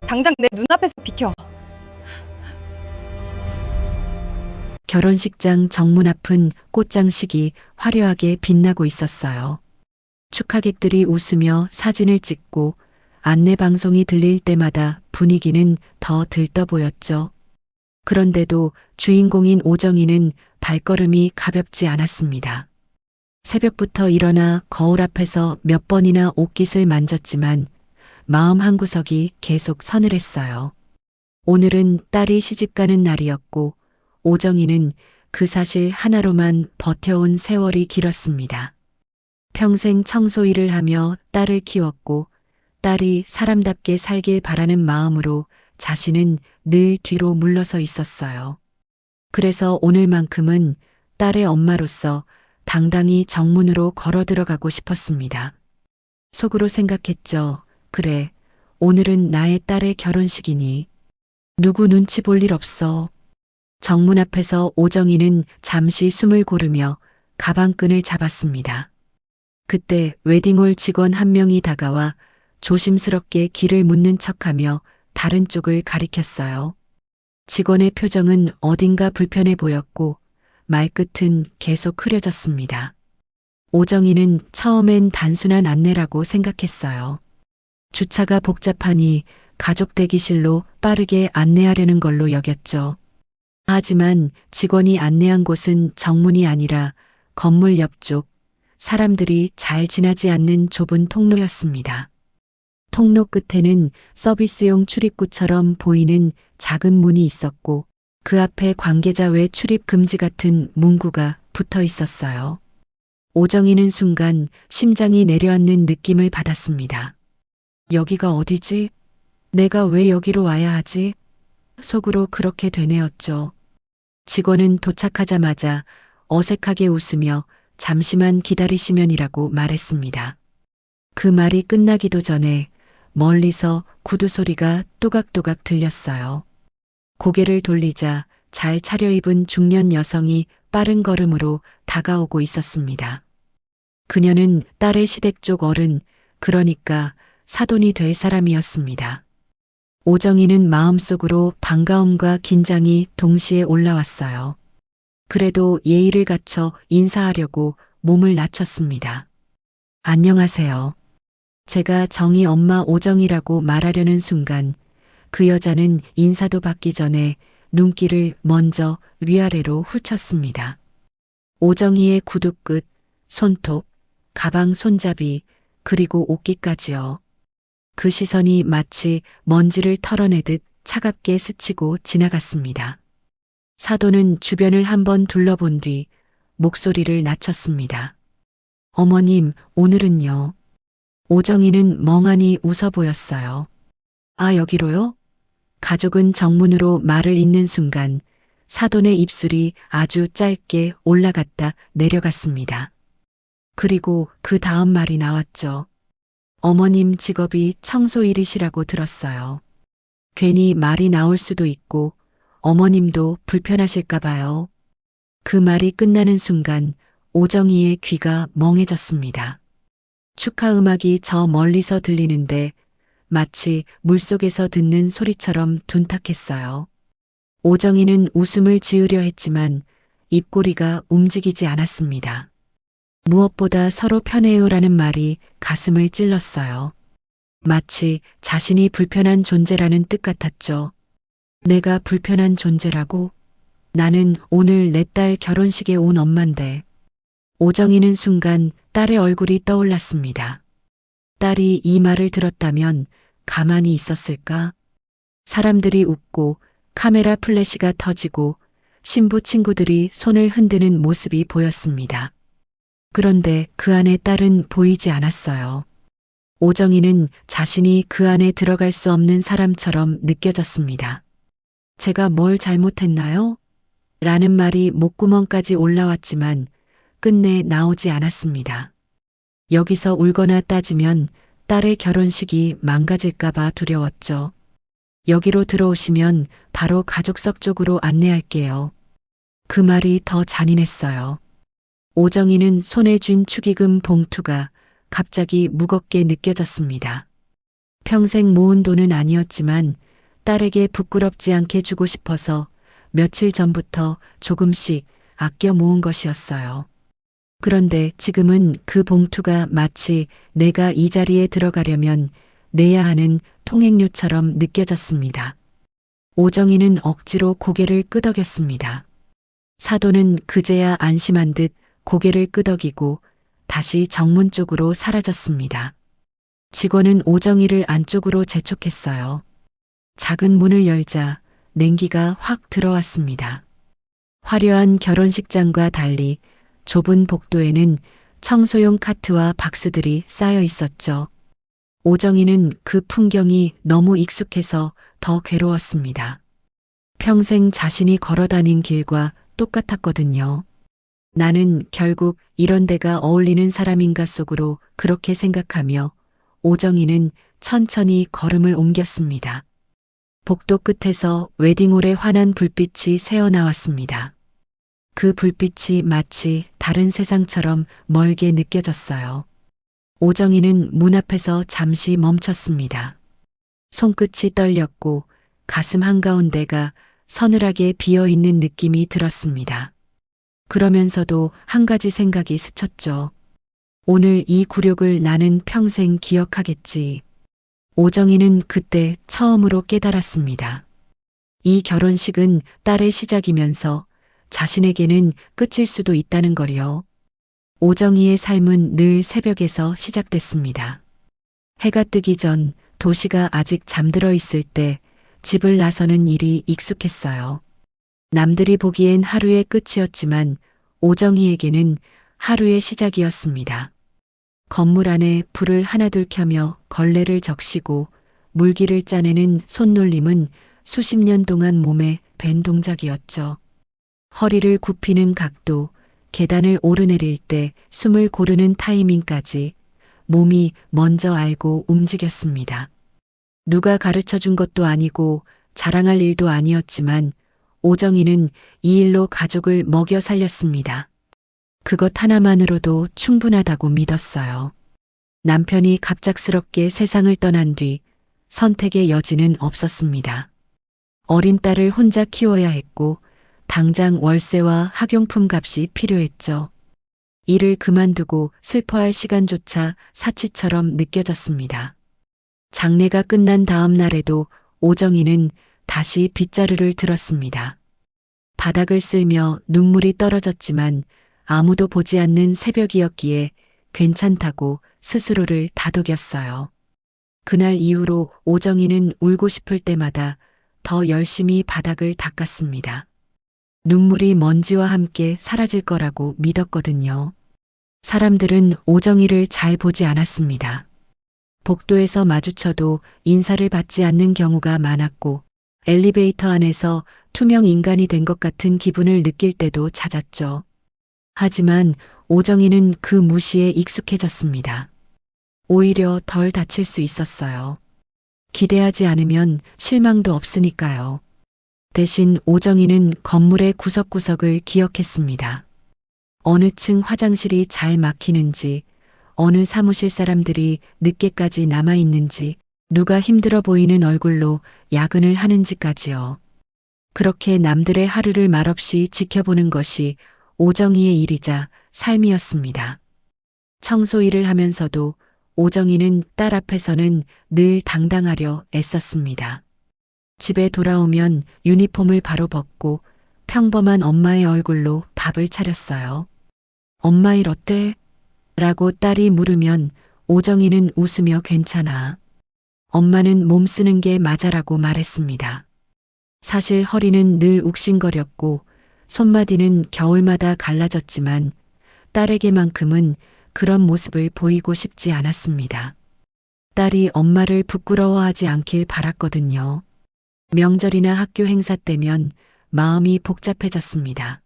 당장 내 눈앞에서 비켜. 결혼식장 정문 앞은 꽃장식이 화려하게 빛나고 있었어요. 축하객들이 웃으며 사진을 찍고 안내방송이 들릴 때마다 분위기는 더 들떠 보였죠. 그런데도 주인공인 오정희는 발걸음이 가볍지 않았습니다. 새벽부터 일어나 거울 앞에서 몇 번이나 옷깃을 만졌지만 마음 한구석이 계속 서늘했어요. 오늘은 딸이 시집가는 날이었고 오정희는 그 사실 하나로만 버텨온 세월이 길었습니다. 평생 청소 일을 하며 딸을 키웠고 딸이 사람답게 살길 바라는 마음으로 자신은 늘 뒤로 물러서 있었어요. 그래서 오늘만큼은 딸의 엄마로서 당당히 정문으로 걸어 들어가고 싶었습니다. 속으로 생각했죠. 그래, 오늘은 나의 딸의 결혼식이니 누구 눈치 볼 일 없어. 정문 앞에서 오정희는 잠시 숨을 고르며 가방끈을 잡았습니다. 그때 웨딩홀 직원 한 명이 다가와 조심스럽게 길을 묻는 척하며 다른 쪽을 가리켰어요. 직원의 표정은 어딘가 불편해 보였고 말끝은 계속 흐려졌습니다. 오정희는 처음엔 단순한 안내라고 생각했어요. 주차가 복잡하니 가족 대기실로 빠르게 안내하려는 걸로 여겼죠. 하지만 직원이 안내한 곳은 정문이 아니라 건물 옆쪽, 사람들이 잘 지나지 않는 좁은 통로였습니다. 통로 끝에는 서비스용 출입구처럼 보이는 작은 문이 있었고 그 앞에 관계자 외 출입 금지 같은 문구가 붙어 있었어요. 오정희는 순간 심장이 내려앉는 느낌을 받았습니다. 여기가 어디지? 내가 왜 여기로 와야 하지? 속으로 그렇게 되뇌었죠. 직원은 도착하자마자 어색하게 웃으며 잠시만 기다리시면이라고 말했습니다. 그 말이 끝나기도 전에 멀리서 구두 소리가 또각또각 들렸어요. 고개를 돌리자 잘 차려입은 중년 여성이 빠른 걸음으로 다가오고 있었습니다. 그녀는 딸의 시댁 쪽 어른, 그러니까 사돈이 될 사람이었습니다. 오정희는 마음속으로 반가움과 긴장이 동시에 올라왔어요. 그래도 예의를 갖춰 인사하려고 몸을 낮췄습니다. 안녕하세요. 제가 정희 엄마 오정희라고 말하려는 순간 그 여자는 인사도 받기 전에 눈길을 먼저 위아래로 훑쳤습니다. 오정희의 구두끝, 손톱, 가방 손잡이, 그리고 옷깃까지요. 그 시선이 마치 먼지를 털어내듯 차갑게 스치고 지나갔습니다. 사돈은 주변을 한번 둘러본 뒤 목소리를 낮췄습니다. 어머님, 오늘은요. 오정희는 멍하니 웃어 보였어요. 아, 여기로요? 가족은 정문으로 말을 잇는 순간 사돈의 입술이 아주 짧게 올라갔다 내려갔습니다. 그리고 그 다음 말이 나왔죠. 어머님 직업이 청소일이시라고 들었어요. 괜히 말이 나올 수도 있고 어머님도 불편하실까 봐요. 그 말이 끝나는 순간 오정희의 귀가 멍해졌습니다. 축하 음악이 저 멀리서 들리는데 마치 물속에서 듣는 소리처럼 둔탁했어요. 오정희는 웃음을 지으려 했지만 입꼬리가 움직이지 않았습니다. 무엇보다 서로 편해요라는 말이 가슴을 찔렀어요. 마치 자신이 불편한 존재라는 뜻 같았죠. 내가 불편한 존재라고? 나는 오늘 내 딸 결혼식에 온 엄마인데. 오정희는 순간 딸의 얼굴이 떠올랐습니다. 딸이 이 말을 들었다면 가만히 있었을까? 사람들이 웃고 카메라 플래시가 터지고 신부 친구들이 손을 흔드는 모습이 보였습니다. 그런데 그 안에 딸은 보이지 않았어요. 오정희는 자신이 그 안에 들어갈 수 없는 사람처럼 느껴졌습니다. 제가 뭘 잘못했나요? 라는 말이 목구멍까지 올라왔지만 끝내 나오지 않았습니다. 여기서 울거나 따지면 딸의 결혼식이 망가질까봐 두려웠죠. 여기로 들어오시면 바로 가족석 쪽으로 안내할게요. 그 말이 더 잔인했어요. 오정희는 손에 쥔 축의금 봉투가 갑자기 무겁게 느껴졌습니다. 평생 모은 돈은 아니었지만 딸에게 부끄럽지 않게 주고 싶어서 며칠 전부터 조금씩 아껴 모은 것이었어요. 그런데 지금은 그 봉투가 마치 내가 이 자리에 들어가려면 내야 하는 통행료처럼 느껴졌습니다. 오정희는 억지로 고개를 끄덕였습니다. 사돈은 그제야 안심한 듯 고개를 끄덕이고 다시 정문 쪽으로 사라졌습니다. 직원은 오정희를 안쪽으로 재촉했어요. 작은 문을 열자 냉기가 확 들어왔습니다. 화려한 결혼식장과 달리 좁은 복도에는 청소용 카트와 박스들이 쌓여 있었죠. 오정희는 그 풍경이 너무 익숙해서 더 괴로웠습니다. 평생 자신이 걸어다닌 길과 똑같았거든요. 나는 결국 이런 데가 어울리는 사람인가 속으로 그렇게 생각하며 오정희는 천천히 걸음을 옮겼습니다. 복도 끝에서 웨딩홀의 환한 불빛이 새어나왔습니다. 그 불빛이 마치 다른 세상처럼 멀게 느껴졌어요. 오정희는 문 앞에서 잠시 멈췄습니다. 손끝이 떨렸고 가슴 한가운데가 서늘하게 비어있는 느낌이 들었습니다. 그러면서도 한 가지 생각이 스쳤죠. 오늘 이 굴욕을 나는 평생 기억하겠지. 오정희는 그때 처음으로 깨달았습니다. 이 결혼식은 딸의 시작이면서 자신에게는 끝일 수도 있다는 걸요. 오정희의 삶은 늘 새벽에서 시작됐습니다. 해가 뜨기 전 도시가 아직 잠들어 있을 때 집을 나서는 일이 익숙했어요. 남들이 보기엔 하루의 끝이었지만 오정희에게는 하루의 시작이었습니다. 건물 안에 불을 하나둘 켜며 걸레를 적시고 물기를 짜내는 손놀림은 수십 년 동안 몸에 밴 동작이었죠. 허리를 굽히는 각도, 계단을 오르내릴 때 숨을 고르는 타이밍까지 몸이 먼저 알고 움직였습니다. 누가 가르쳐 준 것도 아니고 자랑할 일도 아니었지만 오정희는 이 일로 가족을 먹여 살렸습니다. 그것 하나만으로도 충분하다고 믿었어요. 남편이 갑작스럽게 세상을 떠난 뒤 선택의 여지는 없었습니다. 어린 딸을 혼자 키워야 했고 당장 월세와 학용품 값이 필요했죠. 일을 그만두고 슬퍼할 시간조차 사치처럼 느껴졌습니다. 장례가 끝난 다음 날에도 오정희는 다시 빗자루를 들었습니다. 바닥을 쓸며 눈물이 떨어졌지만 아무도 보지 않는 새벽이었기에 괜찮다고 스스로를 다독였어요. 그날 이후로 오정희는 울고 싶을 때마다 더 열심히 바닥을 닦았습니다. 눈물이 먼지와 함께 사라질 거라고 믿었거든요. 사람들은 오정희를 잘 보지 않았습니다. 복도에서 마주쳐도 인사를 받지 않는 경우가 많았고 엘리베이터 안에서 투명 인간이 된 것 같은 기분을 느낄 때도 잦았죠. 하지만 오정희는 그 무시에 익숙해졌습니다. 오히려 덜 다칠 수 있었어요. 기대하지 않으면 실망도 없으니까요. 대신 오정희는 건물의 구석구석을 기억했습니다. 어느 층 화장실이 잘 막히는지, 어느 사무실 사람들이 늦게까지 남아있는지, 누가 힘들어 보이는 얼굴로 야근을 하는지까지요. 그렇게 남들의 하루를 말없이 지켜보는 것이 오정희의 일이자 삶이었습니다. 청소 일을 하면서도 오정희는 딸 앞에서는 늘 당당하려 애썼습니다. 집에 돌아오면 유니폼을 바로 벗고 평범한 엄마의 얼굴로 밥을 차렸어요. 엄마 일 어때? 라고 딸이 물으면 오정희는 웃으며 괜찮아. 엄마는 몸 쓰는 게 맞아라고 말했습니다. 사실 허리는 늘 욱신거렸고 손마디는 겨울마다 갈라졌지만 딸에게만큼은 그런 모습을 보이고 싶지 않았습니다. 딸이 엄마를 부끄러워하지 않길 바랐거든요. 명절이나 학교 행사 때면 마음이 복잡해졌습니다.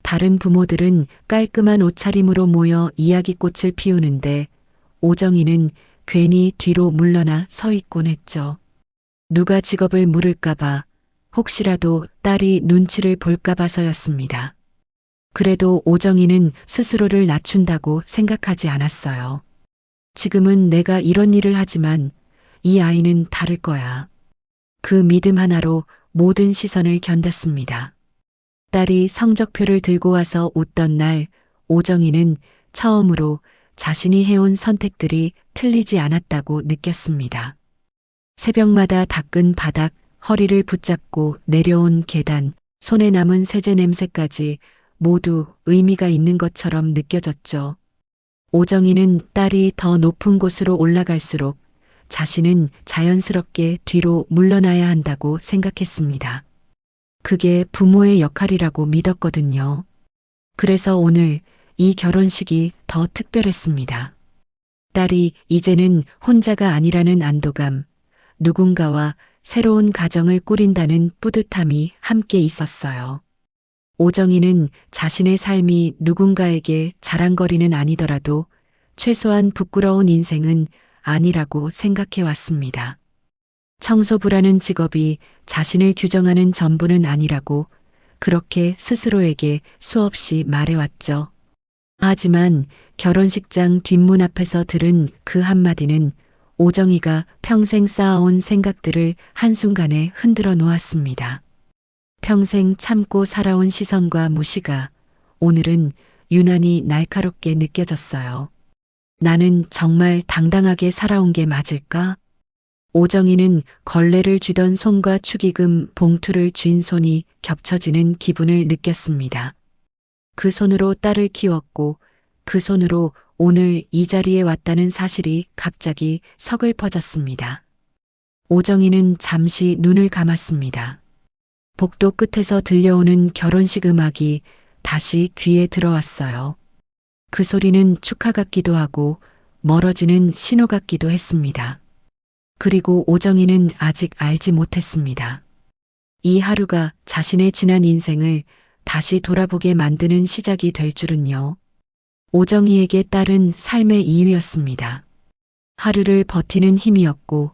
다른 부모들은 깔끔한 옷차림으로 모여 이야기꽃을 피우는데 오정희는 괜히 뒤로 물러나 서 있곤 했죠. 누가 직업을 물을까봐, 혹시라도 딸이 눈치를 볼까봐서였습니다. 그래도 오정희는 스스로를 낮춘다고 생각하지 않았어요. 지금은 내가 이런 일을 하지만 이 아이는 다를 거야. 그 믿음 하나로 모든 시선을 견뎠습니다. 딸이 성적표를 들고 와서 웃던 날, 오정희는 처음으로 자신이 해온 선택들이 틀리지 않았다고 느꼈습니다. 새벽마다 닦은 바닥, 허리를 붙잡고 내려온 계단, 손에 남은 세제 냄새까지 모두 의미가 있는 것처럼 느껴졌죠. 오정희는 딸이 더 높은 곳으로 올라갈수록 자신은 자연스럽게 뒤로 물러나야 한다고 생각했습니다. 그게 부모의 역할이라고 믿었거든요. 그래서 오늘 이 결혼식이 더 특별했습니다. 딸이 이제는 혼자가 아니라는 안도감, 누군가와 새로운 가정을 꾸린다는 뿌듯함이 함께 있었어요. 오정희는 자신의 삶이 누군가에게 자랑거리는 아니더라도 최소한 부끄러운 인생은 아니라고 생각해 왔습니다. 청소부라는 직업이 자신을 규정하는 전부는 아니라고 그렇게 스스로에게 수없이 말해왔죠. 하지만 결혼식장 뒷문 앞에서 들은 그 한마디는 오정희가 평생 쌓아온 생각들을 한순간에 흔들어 놓았습니다. 평생 참고 살아온 시선과 무시가 오늘은 유난히 날카롭게 느껴졌어요. 나는 정말 당당하게 살아온 게 맞을까? 오정희는 걸레를 쥐던 손과 축의금 봉투를 쥔 손이 겹쳐지는 기분을 느꼈습니다. 그 손으로 딸을 키웠고 그 손으로 오늘 이 자리에 왔다는 사실이 갑자기 서글퍼졌습니다. 오정희는 잠시 눈을 감았습니다. 복도 끝에서 들려오는 결혼식 음악이 다시 귀에 들어왔어요. 그 소리는 축하 같기도 하고 멀어지는 신호 같기도 했습니다. 그리고 오정희는 아직 알지 못했습니다. 이 하루가 자신의 지난 인생을 다시 돌아보게 만드는 시작이 될 줄은요. 오정희에게 딸은 삶의 이유였습니다. 하루를 버티는 힘이었고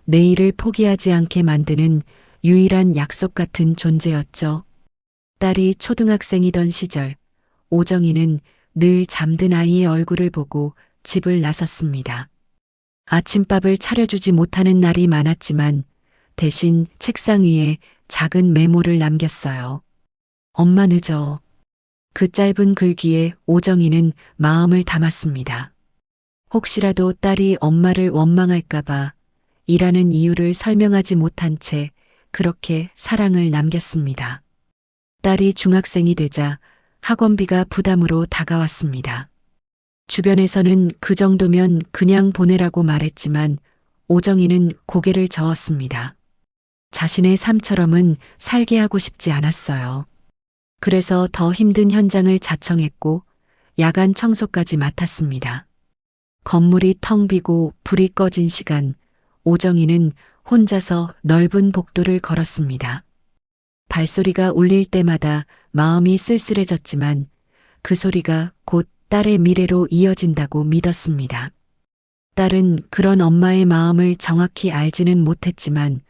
내일을 포기하지 않게 만드는 유일한 약속 같은 존재였죠. 딸이 초등학생이던 시절 오정희는 늘 잠든 아이의 얼굴을 보고 집을 나섰습니다. 아침밥을 차려주지 못하는 날이 많았지만 대신 책상 위에 작은 메모를 남겼어요. 엄마 늦어. 그 짧은 글귀에 오정희는 마음을 담았습니다. 혹시라도 딸이 엄마를 원망할까봐 일하는 이유를 설명하지 못한 채 그렇게 사랑을 남겼습니다. 딸이 중학생이 되자 학원비가 부담으로 다가왔습니다. 주변에서는 그 정도면 그냥 보내라고 말했지만 오정희는 고개를 저었습니다. 자신의 삶처럼은 살게 하고 싶지 않았어요. 그래서 더 힘든 현장을 자청했고 야간 청소까지 맡았습니다. 건물이 텅 비고 불이 꺼진 시간, 오정희는 혼자서 넓은 복도를 걸었습니다. 발소리가 울릴 때마다 마음이 쓸쓸해졌지만 그 소리가 곧 딸의 미래로 이어진다고 믿었습니다. 딸은 그런 엄마의 마음을 정확히 알지는 못했지만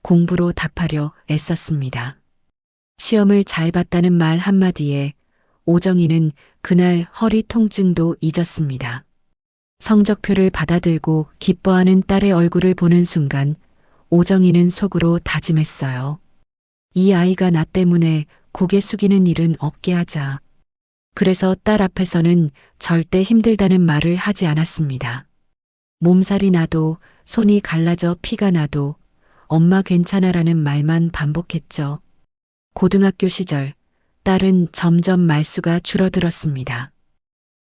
공부로 답하려 애썼습니다. 시험을 잘 봤다는 말 한마디에 오정희는 그날 허리 통증도 잊었습니다. 성적표를 받아들고 기뻐하는 딸의 얼굴을 보는 순간 오정희는 속으로 다짐했어요. 이 아이가 나 때문에 고개 숙이는 일은 없게 하자. 그래서 딸 앞에서는 절대 힘들다는 말을 하지 않았습니다. 몸살이 나도 손이 갈라져 피가 나도 엄마 괜찮아라는 말만 반복했죠. 고등학교 시절 딸은 점점 말수가 줄어들었습니다.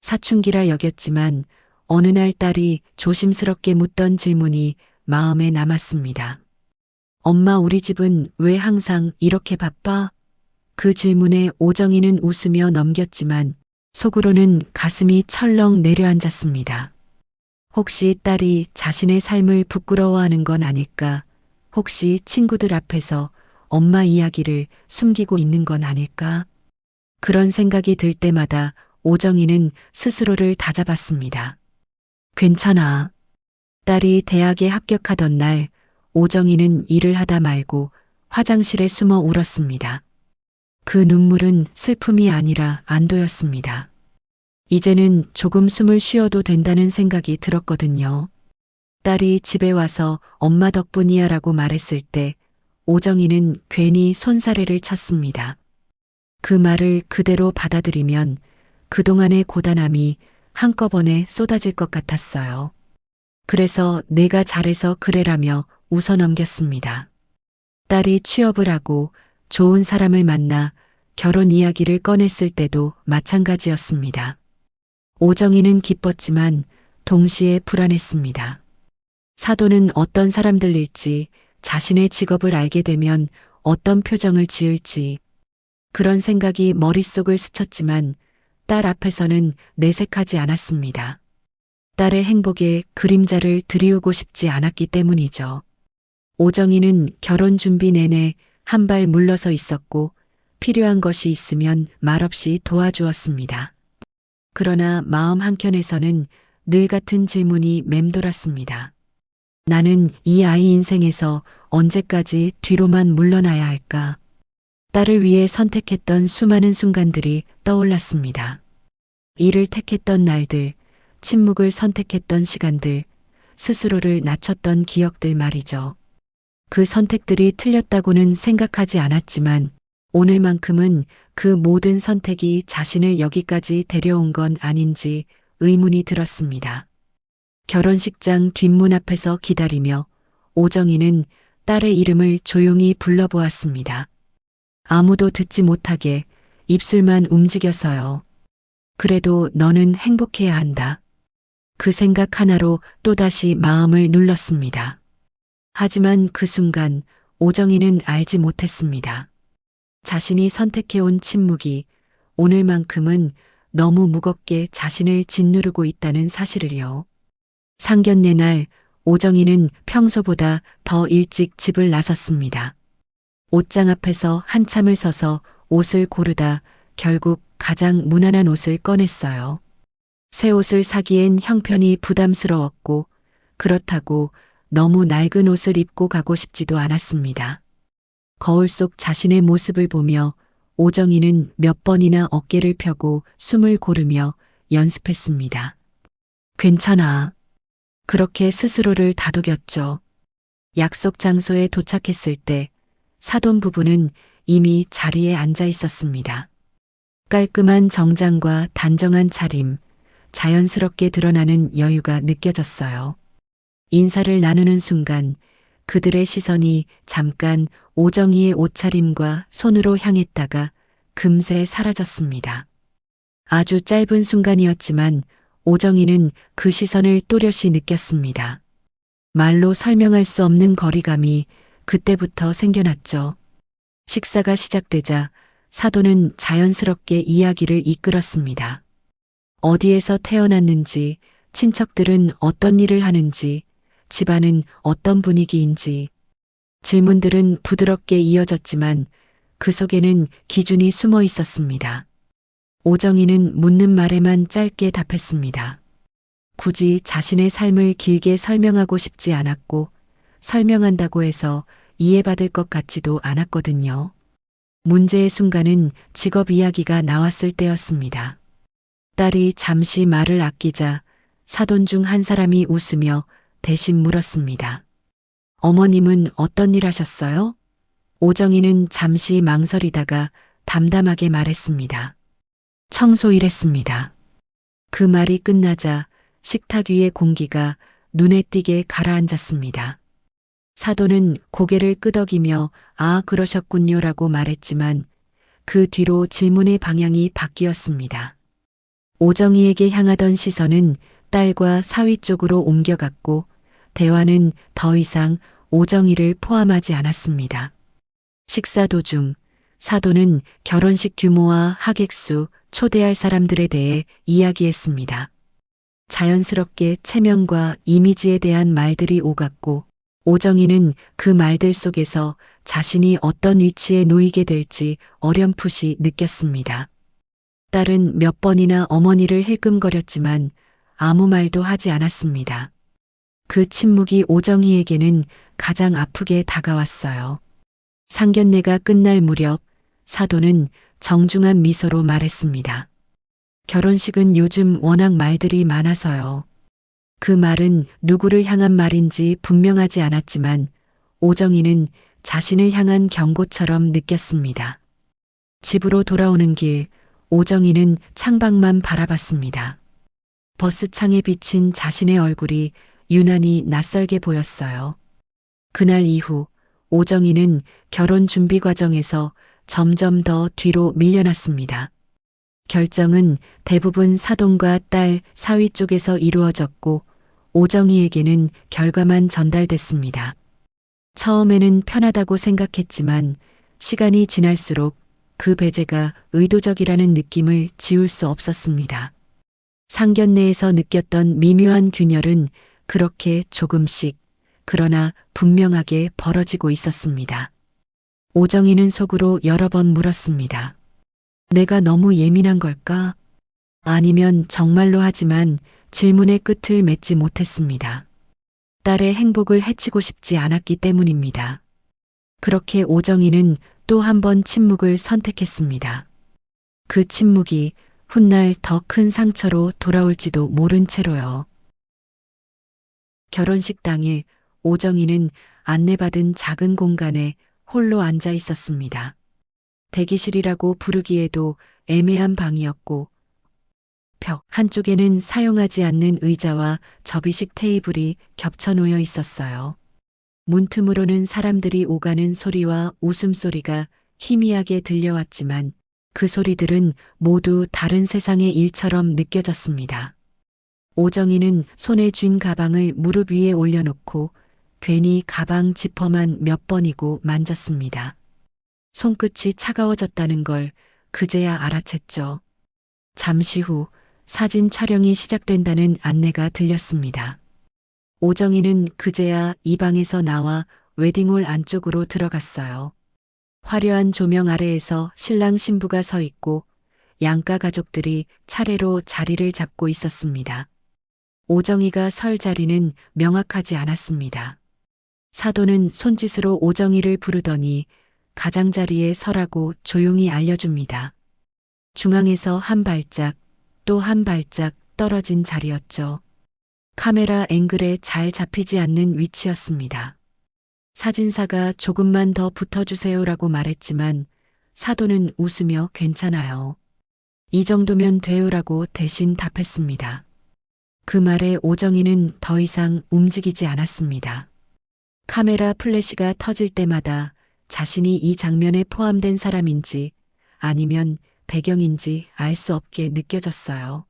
사춘기라 여겼지만 어느 날 딸이 조심스럽게 묻던 질문이 마음에 남았습니다. 엄마, 우리 집은 왜 항상 이렇게 바빠? 그 질문에 오정희는 웃으며 넘겼지만 속으로는 가슴이 철렁 내려앉았습니다. 혹시 딸이 자신의 삶을 부끄러워하는 건 아닐까? 혹시 친구들 앞에서 엄마 이야기를 숨기고 있는 건 아닐까? 그런 생각이 들 때마다 오정희는 스스로를 다잡았습니다. 괜찮아. 딸이 대학에 합격하던 날 오정희는 일을 하다 말고 화장실에 숨어 울었습니다. 그 눈물은 슬픔이 아니라 안도였습니다. 이제는 조금 숨을 쉬어도 된다는 생각이 들었거든요. 딸이 집에 와서 엄마 덕분이야 라고 말했을 때 오정희는 괜히 손사래를 쳤습니다. 그 말을 그대로 받아들이면 그동안의 고단함이 한꺼번에 쏟아질 것 같았어요. 그래서 내가 잘해서 그래라며 웃어넘겼습니다. 딸이 취업을 하고 좋은 사람을 만나 결혼 이야기를 꺼냈을 때도 마찬가지였습니다. 오정희는 기뻤지만 동시에 불안했습니다. 사돈은 어떤 사람들일지, 자신의 직업을 알게 되면 어떤 표정을 지을지, 그런 생각이 머릿속을 스쳤지만 딸 앞에서는 내색하지 않았습니다. 딸의 행복에 그림자를 들이우고 싶지 않았기 때문이죠. 오정희는 결혼 준비 내내 한 발 물러서 있었고 필요한 것이 있으면 말없이 도와주었습니다. 그러나 마음 한켠에서는 늘 같은 질문이 맴돌았습니다. 나는 이 아이 인생에서 언제까지 뒤로만 물러나야 할까? 딸을 위해 선택했던 수많은 순간들이 떠올랐습니다. 일을 택했던 날들, 침묵을 선택했던 시간들, 스스로를 낮췄던 기억들 말이죠. 그 선택들이 틀렸다고는 생각하지 않았지만 오늘만큼은 그 모든 선택이 자신을 여기까지 데려온 건 아닌지 의문이 들었습니다. 결혼식장 뒷문 앞에서 기다리며 오정희는 딸의 이름을 조용히 불러보았습니다. 아무도 듣지 못하게 입술만 움직여서요. 그래도 너는 행복해야 한다. 그 생각 하나로 또다시 마음을 눌렀습니다. 하지만 그 순간 오정희는 알지 못했습니다. 자신이 선택해온 침묵이 오늘만큼은 너무 무겁게 자신을 짓누르고 있다는 사실을요. 상견례 날 오정희는 평소보다 더 일찍 집을 나섰습니다. 옷장 앞에서 한참을 서서 옷을 고르다 결국 가장 무난한 옷을 꺼냈어요. 새 옷을 사기엔 형편이 부담스러웠고 그렇다고 너무 낡은 옷을 입고 가고 싶지도 않았습니다. 거울 속 자신의 모습을 보며 오정희는 몇 번이나 어깨를 펴고 숨을 고르며 연습했습니다. 괜찮아. 그렇게 스스로를 다독였죠. 약속 장소에 도착했을 때 사돈 부부는 이미 자리에 앉아 있었습니다. 깔끔한 정장과 단정한 차림, 자연스럽게 드러나는 여유가 느껴졌어요. 인사를 나누는 순간 그들의 시선이 잠깐 오정희의 옷차림과 손으로 향했다가 금세 사라졌습니다. 아주 짧은 순간이었지만 오정희는 그 시선을 또렷이 느꼈습니다. 말로 설명할 수 없는 거리감이 그때부터 생겨났죠. 식사가 시작되자 사돈은 자연스럽게 이야기를 이끌었습니다. 어디에서 태어났는지, 친척들은 어떤 일을 하는지, 집안은 어떤 분위기인지. 질문들은 부드럽게 이어졌지만 그 속에는 기준이 숨어 있었습니다. 오정희는 묻는 말에만 짧게 답했습니다. 굳이 자신의 삶을 길게 설명하고 싶지 않았고 설명한다고 해서 이해받을 것 같지도 않았거든요. 문제의 순간은 직업 이야기가 나왔을 때였습니다. 딸이 잠시 말을 아끼자 사돈 중 한 사람이 웃으며 대신 물었습니다. 어머님은 어떤 일 하셨어요? 오정희는 잠시 망설이다가 담담하게 말했습니다. 청소 일했습니다. 그 말이 끝나자 식탁 위의 공기가 눈에 띄게 가라앉았습니다. 사돈은 고개를 끄덕이며 아 그러셨군요라고 말했지만 그 뒤로 질문의 방향이 바뀌었습니다. 오정희에게 향하던 시선은 딸과 사위 쪽으로 옮겨갔고 대화는 더 이상 오정희를 포함하지 않았습니다. 식사 도중 사돈은 결혼식 규모와 하객수, 초대할 사람들에 대해 이야기했습니다. 자연스럽게 체면과 이미지에 대한 말들이 오갔고 오정희는 그 말들 속에서 자신이 어떤 위치에 놓이게 될지 어렴풋이 느꼈습니다. 딸은 몇 번이나 어머니를 힐끔거렸지만 아무 말도 하지 않았습니다. 그 침묵이 오정희에게는 가장 아프게 다가왔어요. 상견례가 끝날 무렵 사돈은 정중한 미소로 말했습니다. 결혼식은 요즘 워낙 말들이 많아서요. 그 말은 누구를 향한 말인지 분명하지 않았지만 오정희는 자신을 향한 경고처럼 느꼈습니다. 집으로 돌아오는 길, 오정희는 창밖만 바라봤습니다. 버스 창에 비친 자신의 얼굴이 유난히 낯설게 보였어요. 그날 이후 오정희는 결혼 준비 과정에서 점점 더 뒤로 밀려났습니다. 결정은 대부분 사돈과 딸, 사위 쪽에서 이루어졌고 오정희에게는 결과만 전달됐습니다. 처음에는 편하다고 생각했지만 시간이 지날수록 그 배제가 의도적이라는 느낌을 지울 수 없었습니다. 상견례에서 느꼈던 미묘한 균열은 그렇게 조금씩 그러나 분명하게 벌어지고 있었습니다. 오정희는 속으로 여러 번 물었습니다. 내가 너무 예민한 걸까? 아니면 정말로 하지만 질문의 끝을 맺지 못했습니다. 딸의 행복을 해치고 싶지 않았기 때문입니다. 그렇게 오정희는 또 한 번 침묵을 선택했습니다. 그 침묵이 훗날 더 큰 상처로 돌아올지도 모른 채로요. 결혼식 당일 오정희는 안내받은 작은 공간에 홀로 앉아 있었습니다. 대기실이라고 부르기에도 애매한 방이었고 벽 한쪽에는 사용하지 않는 의자와 접이식 테이블이 겹쳐 놓여 있었어요. 문틈으로는 사람들이 오가는 소리와 웃음소리가 희미하게 들려왔지만 그 소리들은 모두 다른 세상의 일처럼 느껴졌습니다. 오정희는 손에 쥔 가방을 무릎 위에 올려놓고 괜히 가방 지퍼만 몇 번이고 만졌습니다. 손끝이 차가워졌다는 걸 그제야 알아챘죠. 잠시 후 사진 촬영이 시작된다는 안내가 들렸습니다. 오정희는 그제야 이 방에서 나와 웨딩홀 안쪽으로 들어갔어요. 화려한 조명 아래에서 신랑 신부가 서 있고 양가 가족들이 차례로 자리를 잡고 있었습니다. 오정희가 설 자리는 명확하지 않았습니다. 사돈은 손짓으로 오정희를 부르더니 가장자리에 서라고 조용히 알려줍니다. 중앙에서 한 발짝, 또 한 발짝 떨어진 자리였죠. 카메라 앵글에 잘 잡히지 않는 위치였습니다. 사진사가 조금만 더 붙어주세요라고 말했지만 사돈은 웃으며 괜찮아요. 이 정도면 돼요라고 대신 답했습니다. 그 말에 오정희는 더 이상 움직이지 않았습니다. 카메라 플래시가 터질 때마다 자신이 이 장면에 포함된 사람인지 아니면 배경인지 알 수 없게 느껴졌어요.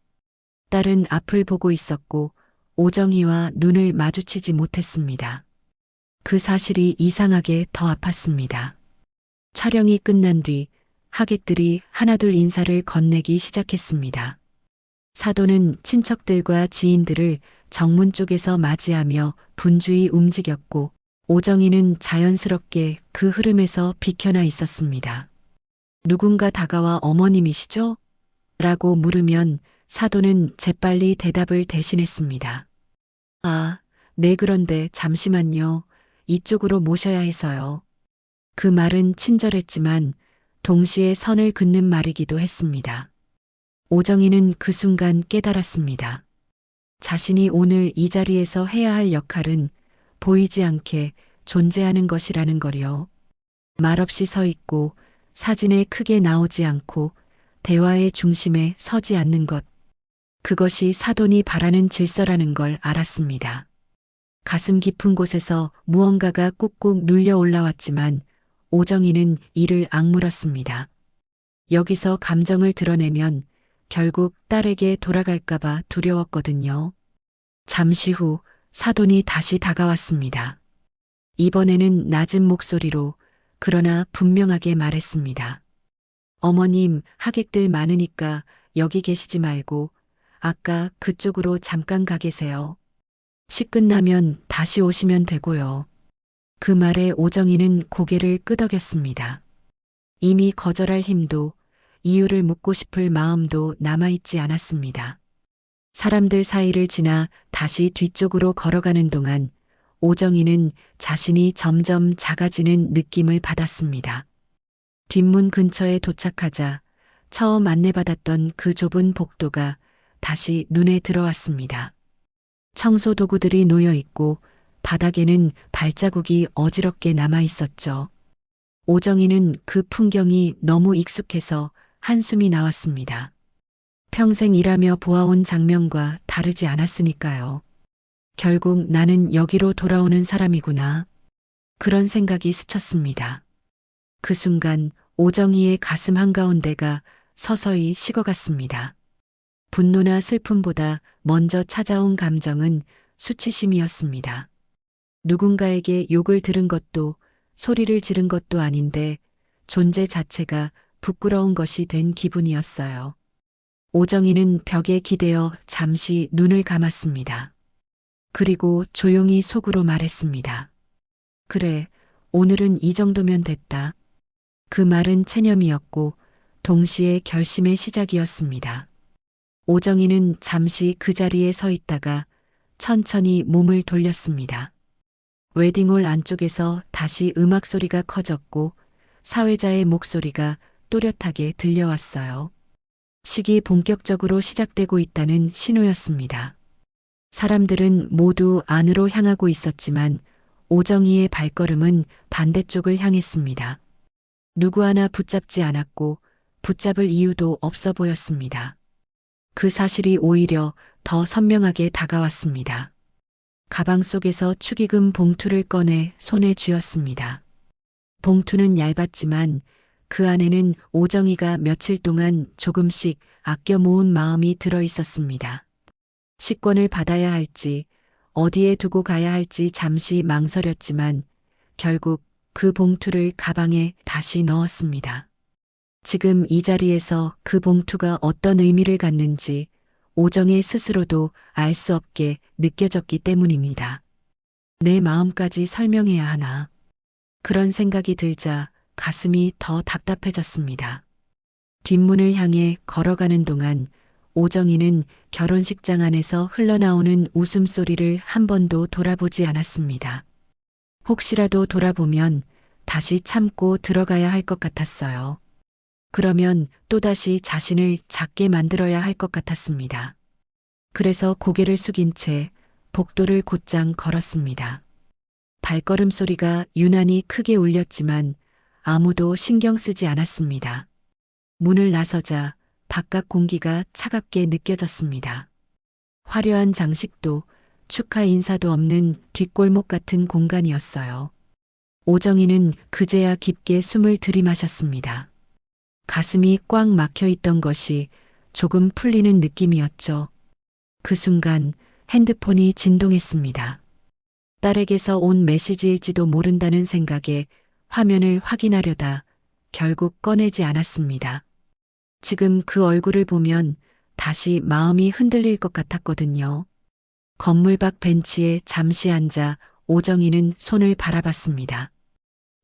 딸은 앞을 보고 있었고 오정희와 눈을 마주치지 못했습니다. 그 사실이 이상하게 더 아팠습니다. 촬영이 끝난 뒤 하객들이 하나둘 인사를 건네기 시작했습니다. 사돈은 친척들과 지인들을 정문 쪽에서 맞이하며 분주히 움직였고 오정희는 자연스럽게 그 흐름에서 비켜나 있었습니다. 누군가 다가와 어머님이시죠? 라고 물으면 사돈은 재빨리 대답을 대신했습니다. 아, 네 그런데 잠시만요. 이쪽으로 모셔야 해서요. 그 말은 친절했지만 동시에 선을 긋는 말이기도 했습니다. 오정희는 그 순간 깨달았습니다. 자신이 오늘 이 자리에서 해야 할 역할은 보이지 않게 존재하는 것이라는 거요. 말없이 서 있고 사진에 크게 나오지 않고 대화의 중심에 서지 않는 것. 그것이 사돈이 바라는 질서라는 걸 알았습니다. 가슴 깊은 곳에서 무언가가 꾹꾹 눌려 올라왔지만 오정희는 이를 악물었습니다. 여기서 감정을 드러내면 결국 딸에게 돌아갈까봐 두려웠거든요. 잠시 후 사돈이 다시 다가왔습니다. 이번에는 낮은 목소리로 그러나 분명하게 말했습니다. 어머님, 하객들 많으니까 여기 계시지 말고 아까 그쪽으로 잠깐 가 계세요. 식 끝나면 다시 오시면 되고요. 그 말에 오정희는 고개를 끄덕였습니다. 이미 거절할 힘도 이유를 묻고 싶을 마음도 남아있지 않았습니다. 사람들 사이를 지나 다시 뒤쪽으로 걸어가는 동안 오정희는 자신이 점점 작아지는 느낌을 받았습니다. 뒷문 근처에 도착하자 처음 안내받았던 그 좁은 복도가 다시 눈에 들어왔습니다. 청소 도구들이 놓여 있고 바닥에는 발자국이 어지럽게 남아 있었죠. 오정희는 그 풍경이 너무 익숙해서 한숨이 나왔습니다. 평생 일하며 보아온 장면과 다르지 않았으니까요. 결국 나는 여기로 돌아오는 사람이구나. 그런 생각이 스쳤습니다. 그 순간 오정희의 가슴 한가운데가 서서히 식어갔습니다. 분노나 슬픔보다 먼저 찾아온 감정은 수치심이었습니다. 누군가에게 욕을 들은 것도 소리를 지른 것도 아닌데 존재 자체가 부끄러운 것이 된 기분이었어요. 오정희는 벽에 기대어 잠시 눈을 감았습니다. 그리고 조용히 속으로 말했습니다. 그래, 오늘은 이 정도면 됐다. 그 말은 체념이었고 동시에 결심의 시작이었습니다. 오정희는 잠시 그 자리에 서 있다가 천천히 몸을 돌렸습니다. 웨딩홀 안쪽에서 다시 음악 소리가 커졌고 사회자의 목소리가 또렷하게 들려왔어요. 식이 본격적으로 시작되고 있다는 신호였습니다. 사람들은 모두 안으로 향하고 있었지만 오정희의 발걸음은 반대쪽을 향했습니다. 누구 하나 붙잡지 않았고 붙잡을 이유도 없어 보였습니다. 그 사실이 오히려 더 선명하게 다가왔습니다. 가방 속에서 축의금 봉투를 꺼내 손에 쥐었습니다. 봉투는 얇았지만 그 안에는 오정희가 며칠 동안 조금씩 아껴 모은 마음이 들어 있었습니다. 식권을 받아야 할지 어디에 두고 가야 할지 잠시 망설였지만 결국 그 봉투를 가방에 다시 넣었습니다. 지금 이 자리에서 그 봉투가 어떤 의미를 갖는지 오정희 스스로도 알 수 없게 느껴졌기 때문입니다. 내 마음까지 설명해야 하나. 그런 생각이 들자 가슴이 더 답답해졌습니다. 뒷문을 향해 걸어가는 동안 오정희는 결혼식장 안에서 흘러나오는 웃음소리를 한 번도 돌아보지 않았습니다. 혹시라도 돌아보면 다시 참고 들어가야 할 것 같았어요. 그러면 또다시 자신을 작게 만들어야 할 것 같았습니다. 그래서 고개를 숙인 채 복도를 곧장 걸었습니다. 발걸음 소리가 유난히 크게 울렸지만 아무도 신경 쓰지 않았습니다. 문을 나서자 바깥 공기가 차갑게 느껴졌습니다. 화려한 장식도 축하 인사도 없는 뒷골목 같은 공간이었어요. 오정희는 그제야 깊게 숨을 들이마셨습니다. 가슴이 꽉 막혀 있던 것이 조금 풀리는 느낌이었죠. 그 순간 핸드폰이 진동했습니다. 딸에게서 온 메시지일지도 모른다는 생각에 화면을 확인하려다 결국 꺼내지 않았습니다. 지금 그 얼굴을 보면 다시 마음이 흔들릴 것 같았거든요. 건물 밖 벤치에 잠시 앉아 오정희는 손을 바라봤습니다.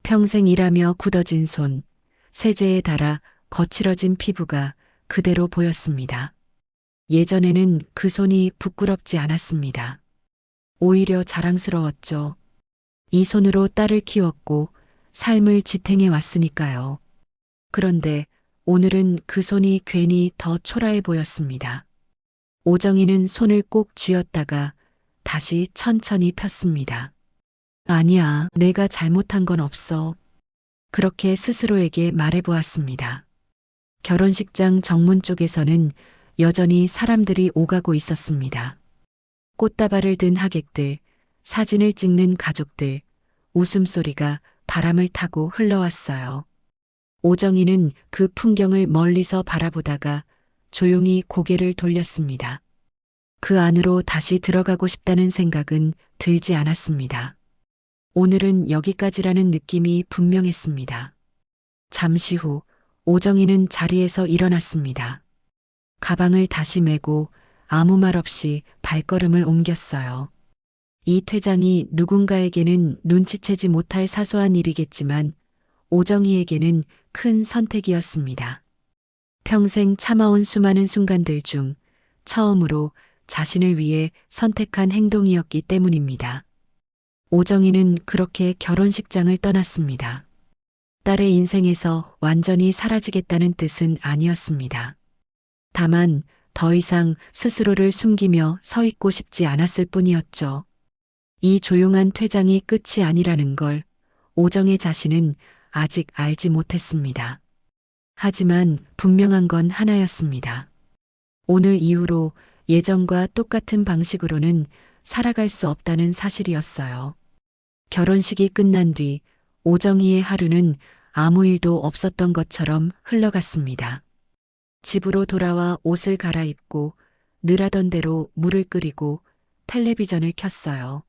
평생 일하며 굳어진 손, 세제에 닳아 거칠어진 피부가 그대로 보였습니다. 예전에는 그 손이 부끄럽지 않았습니다. 오히려 자랑스러웠죠. 이 손으로 딸을 키웠고 삶을 지탱해 왔으니까요. 그런데 오늘은 그 손이 괜히 더 초라해 보였습니다. 오정희는 손을 꼭 쥐었다가 다시 천천히 폈습니다. 아니야, 내가 잘못한 건 없어. 그렇게 스스로에게 말해보았습니다. 결혼식장 정문 쪽에서는 여전히 사람들이 오가고 있었습니다. 꽃다발을 든 하객들, 사진을 찍는 가족들, 웃음소리가 바람을 타고 흘러왔어요. 오정희는 그 풍경을 멀리서 바라보다가 조용히 고개를 돌렸습니다. 그 안으로 다시 들어가고 싶다는 생각은 들지 않았습니다. 오늘은 여기까지라는 느낌이 분명했습니다. 잠시 후 오정희는 자리에서 일어났습니다. 가방을 다시 메고 아무 말 없이 발걸음을 옮겼어요. 이 퇴장이 누군가에게는 눈치채지 못할 사소한 일이겠지만 오정희에게는 큰 선택이었습니다. 평생 참아온 수많은 순간들 중 처음으로 자신을 위해 선택한 행동이었기 때문입니다. 오정희는 그렇게 결혼식장을 떠났습니다. 딸의 인생에서 완전히 사라지겠다는 뜻은 아니었습니다. 다만 더 이상 스스로를 숨기며 서 있고 싶지 않았을 뿐이었죠. 이 조용한 퇴장이 끝이 아니라는 걸 오정의 자신은 아직 알지 못했습니다. 하지만 분명한 건 하나였습니다. 오늘 이후로 예전과 똑같은 방식으로는 살아갈 수 없다는 사실이었어요. 결혼식이 끝난 뒤 오정희의 하루는 아무 일도 없었던 것처럼 흘러갔습니다. 집으로 돌아와 옷을 갈아입고 늘 하던 대로 물을 끓이고 텔레비전을 켰어요.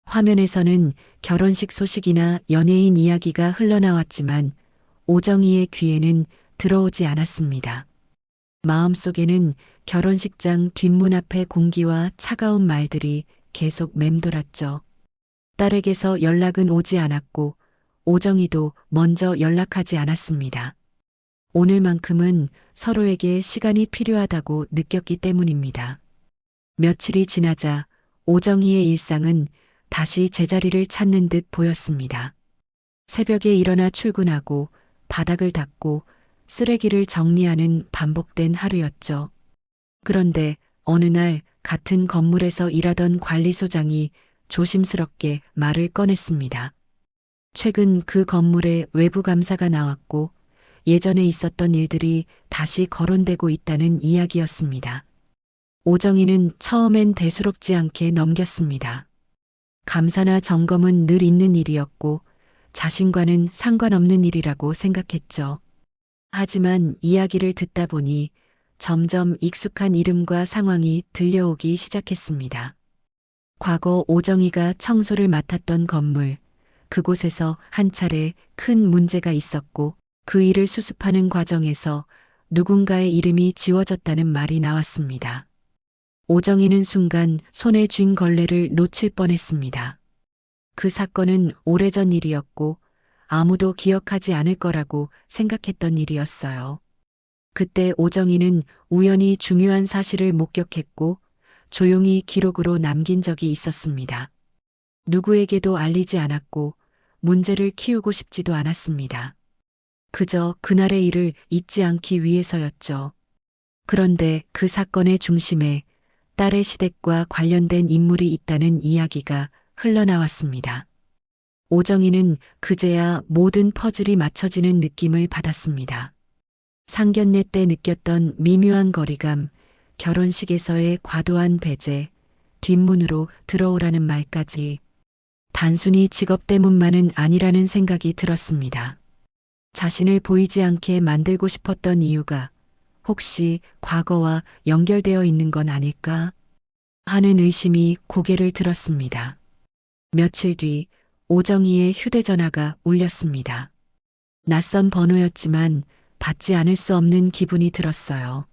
화면에서는 결혼식 소식이나 연예인 이야기가 흘러나왔지만 오정희의 귀에는 들어오지 않았습니다. 마음속에는 결혼식장 뒷문 앞의 공기와 차가운 말들이 계속 맴돌았죠. 딸에게서 연락은 오지 않았고 오정희도 먼저 연락하지 않았습니다. 오늘만큼은 서로에게 시간이 필요하다고 느꼈기 때문입니다. 며칠이 지나자 오정희의 일상은 다시 제자리를 찾는 듯 보였습니다. 새벽에 일어나 출근하고 바닥을 닦고 쓰레기를 정리하는 반복된 하루였죠. 그런데 어느 날 같은 건물에서 일하던 관리소장이 조심스럽게 말을 꺼냈습니다. 최근 그 건물에 외부 감사가 나왔고 예전에 있었던 일들이 다시 거론되고 있다는 이야기였습니다. 오정희는 처음엔 대수롭지 않게 넘겼습니다. 감사나 점검은 늘 있는 일이었고 자신과는 상관없는 일이라고 생각했죠. 하지만 이야기를 듣다 보니 점점 익숙한 이름과 상황이 들려오기 시작했습니다. 과거 오정희가 청소를 맡았던 건물, 그곳에서 한 차례 큰 문제가 있었고 그 일을 수습하는 과정에서 누군가의 이름이 지워졌다는 말이 나왔습니다. 오정희는 순간 손에 쥔 걸레를 놓칠 뻔했습니다. 그 사건은 오래전 일이었고 아무도 기억하지 않을 거라고 생각했던 일이었어요. 그때 오정희는 우연히 중요한 사실을 목격했고 조용히 기록으로 남긴 적이 있었습니다. 누구에게도 알리지 않았고 문제를 키우고 싶지도 않았습니다. 그저 그날의 일을 잊지 않기 위해서였죠. 그런데 그 사건의 중심에 딸의 시댁과 관련된 인물이 있다는 이야기가 흘러나왔습니다. 오정희는 그제야 모든 퍼즐이 맞춰지는 느낌을 받았습니다. 상견례 때 느꼈던 미묘한 거리감, 결혼식에서의 과도한 배제, 뒷문으로 들어오라는 말까지 단순히 직업 때문만은 아니라는 생각이 들었습니다. 자신을 보이지 않게 만들고 싶었던 이유가 혹시 과거와 연결되어 있는 건 아닐까 하는 의심이 고개를 들었습니다. 며칠 뒤 오정희의 휴대전화가 울렸습니다. 낯선 번호였지만 받지 않을 수 없는 기분이 들었어요.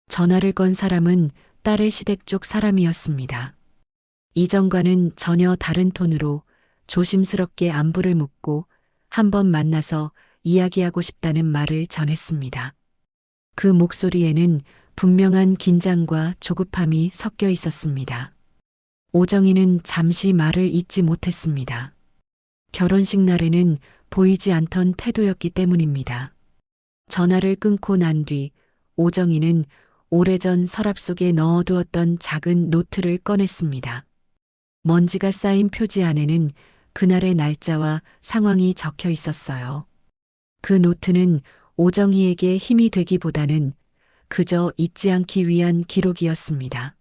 전화를 건 사람은 딸의 시댁 쪽 사람이었습니다. 이전과는 전혀 다른 톤으로 조심스럽게 안부를 묻고 한번 만나서 이야기하고 싶다는 말을 전했습니다. 그 목소리에는 분명한 긴장과 조급함이 섞여 있었습니다. 오정희는 잠시 말을 잇지 못했습니다. 결혼식 날에는 보이지 않던 태도였기 때문입니다. 전화를 끊고 난 뒤 오정희는 오래전 서랍 속에 넣어두었던 작은 노트를 꺼냈습니다. 먼지가 쌓인 표지 안에는 그날의 날짜와 상황이 적혀 있었어요. 그 노트는 오정희에게 힘이 되기보다는 그저 잊지 않기 위한 기록이었습니다.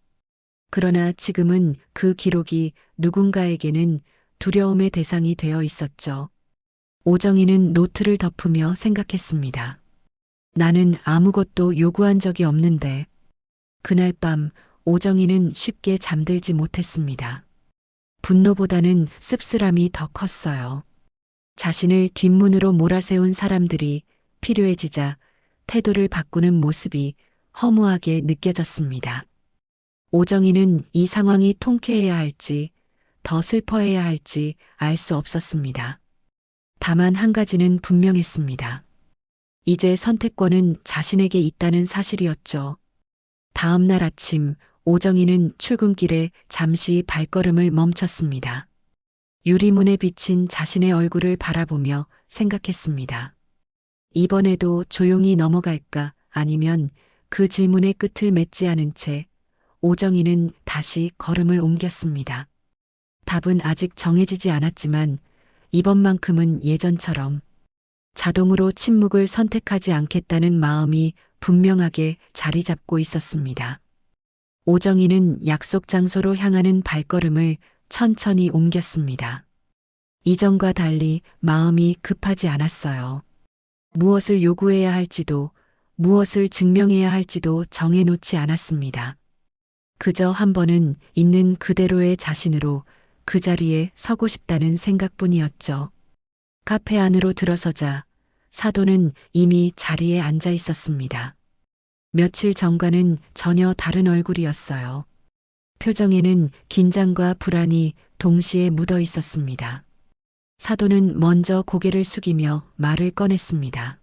그러나 지금은 그 기록이 누군가에게는 두려움의 대상이 되어 있었죠. 오정희는 노트를 덮으며 생각했습니다. 나는 아무것도 요구한 적이 없는데. 그날 밤 오정희는 쉽게 잠들지 못했습니다. 분노보다는 씁쓸함이 더 컸어요. 자신을 뒷문으로 몰아세운 사람들이 필요해지자 태도를 바꾸는 모습이 허무하게 느껴졌습니다. 오정희는 이 상황이 통쾌해야 할지 더 슬퍼해야 할지 알 수 없었습니다. 다만 한 가지는 분명했습니다. 이제 선택권은 자신에게 있다는 사실이었죠. 다음 날 아침 오정희는 출근길에 잠시 발걸음을 멈췄습니다. 유리문에 비친 자신의 얼굴을 바라보며 생각했습니다. 이번에도 조용히 넘어갈까 아니면 그 질문의 끝을 맺지 않은 채 오정희는 다시 걸음을 옮겼습니다. 답은 아직 정해지지 않았지만 이번만큼은 예전처럼 자동으로 침묵을 선택하지 않겠다는 마음이 분명하게 자리 잡고 있었습니다. 오정희는 약속 장소로 향하는 발걸음을 천천히 옮겼습니다. 이전과 달리 마음이 급하지 않았어요. 무엇을 요구해야 할지도 무엇을 증명해야 할지도 정해놓지 않았습니다. 그저 한 번은 있는 그대로의 자신으로 그 자리에 서고 싶다는 생각뿐이었죠. 카페 안으로 들어서자 사도는 이미 자리에 앉아 있었습니다. 며칠 전과는 전혀 다른 얼굴이었어요. 표정에는 긴장과 불안이 동시에 묻어 있었습니다. 사도는 먼저 고개를 숙이며 말을 꺼냈습니다.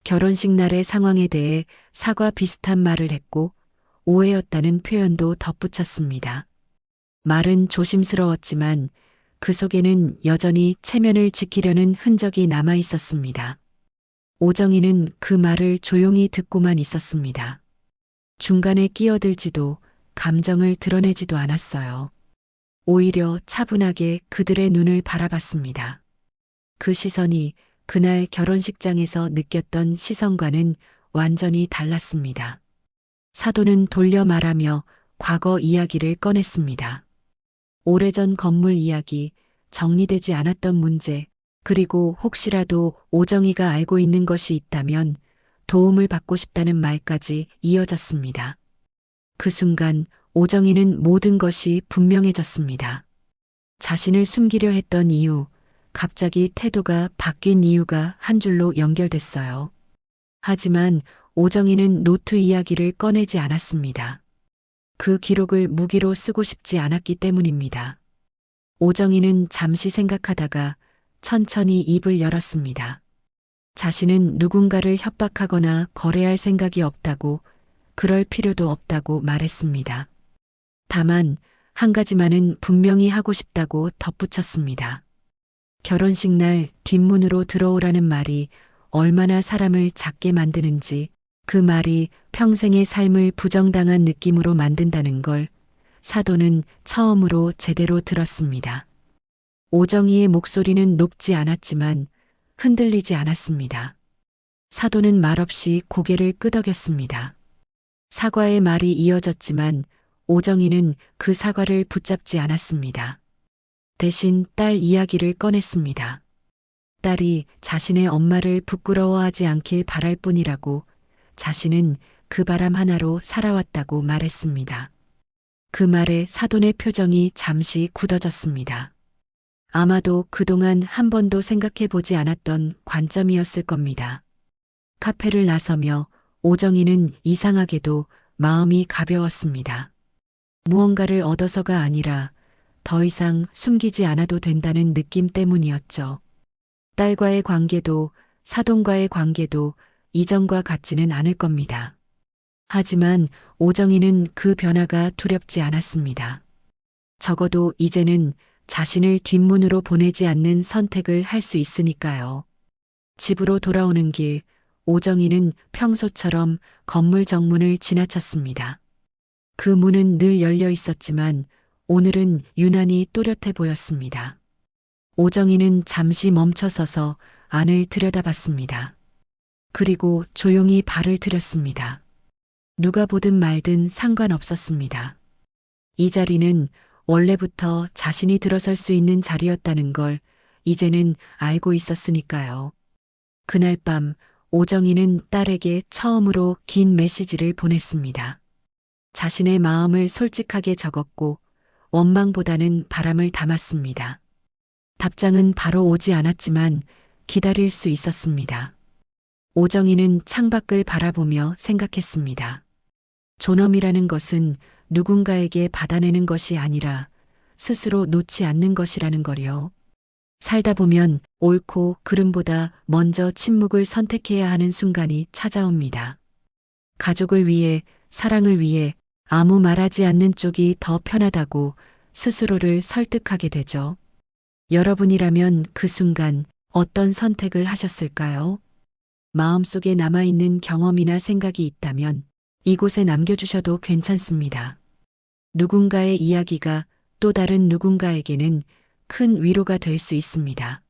결혼식 날의 상황에 대해 사과 비슷한 말을 했고 오해였다는 표현도 덧붙였습니다. 말은 조심스러웠지만 그 속에는 여전히 체면을 지키려는 흔적이 남아 있었습니다. 오정희는 그 말을 조용히 듣고만 있었습니다. 중간에 끼어들지도 감정을 드러내지도 않았어요. 오히려 차분하게 그들의 눈을 바라봤습니다. 그 시선이 그날 결혼식장에서 느꼈던 시선과는 완전히 달랐습니다. 사도는 돌려 말하며 과거 이야기를 꺼냈습니다. 오래전 건물 이야기, 정리되지 않았던 문제, 그리고 혹시라도 오정희가 알고 있는 것이 있다면 도움을 받고 싶다는 말까지 이어졌습니다. 그 순간 오정희는 모든 것이 분명해졌습니다. 자신을 숨기려 했던 이유, 갑자기 태도가 바뀐 이유가 한 줄로 연결됐어요. 하지만 오정희는 노트 이야기를 꺼내지 않았습니다. 그 기록을 무기로 쓰고 싶지 않았기 때문입니다. 오정희는 잠시 생각하다가 천천히 입을 열었습니다. 자신은 누군가를 협박하거나 거래할 생각이 없다고, 그럴 필요도 없다고 말했습니다. 다만 한 가지만은 분명히 하고 싶다고 덧붙였습니다. 결혼식 날 뒷문으로 들어오라는 말이 얼마나 사람을 작게 만드는지, 그 말이 평생의 삶을 부정당한 느낌으로 만든다는 걸 사도는 처음으로 제대로 들었습니다. 오정희의 목소리는 높지 않았지만 흔들리지 않았습니다. 사도는 말없이 고개를 끄덕였습니다. 사과의 말이 이어졌지만 오정희는 그 사과를 붙잡지 않았습니다. 대신 딸 이야기를 꺼냈습니다. 딸이 자신의 엄마를 부끄러워하지 않길 바랄 뿐이라고, 자신은 그 바람 하나로 살아왔다고 말했습니다. 그 말에 사돈의 표정이 잠시 굳어졌습니다. 아마도 그동안 한 번도 생각해 보지 않았던 관점이었을 겁니다. 카페를 나서며 오정희는 이상하게도 마음이 가벼웠습니다. 무언가를 얻어서가 아니라 더 이상 숨기지 않아도 된다는 느낌 때문이었죠. 딸과의 관계도 사돈과의 관계도 이전과 같지는 않을 겁니다. 하지만 오정희는 그 변화가 두렵지 않았습니다. 적어도 이제는 자신을 뒷문으로 보내지 않는 선택을 할 수 있으니까요. 집으로 돌아오는 길, 오정희는 평소처럼 건물 정문을 지나쳤습니다. 그 문은 늘 열려 있었지만 오늘은 유난히 또렷해 보였습니다. 오정희는 잠시 멈춰서서 안을 들여다봤습니다. 그리고 조용히 발을 들였습니다. 누가 보든 말든 상관없었습니다. 이 자리는 원래부터 자신이 들어설 수 있는 자리였다는 걸 이제는 알고 있었으니까요. 그날 밤 오정희는 딸에게 처음으로 긴 메시지를 보냈습니다. 자신의 마음을 솔직하게 적었고 원망보다는 바람을 담았습니다. 답장은 바로 오지 않았지만 기다릴 수 있었습니다. 오정희는 창밖을 바라보며 생각했습니다. 존엄이라는 것은 누군가에게 받아내는 것이 아니라 스스로 놓지 않는 것이라는 거요. 살다 보면 옳고 그름보다 먼저 침묵을 선택해야 하는 순간이 찾아옵니다. 가족을 위해, 사랑을 위해 아무 말하지 않는 쪽이 더 편하다고 스스로를 설득하게 되죠. 여러분이라면 그 순간 어떤 선택을 하셨을까요? 마음속에 남아있는 경험이나 생각이 있다면 이곳에 남겨주셔도 괜찮습니다. 누군가의 이야기가 또 다른 누군가에게는 큰 위로가 될 수 있습니다.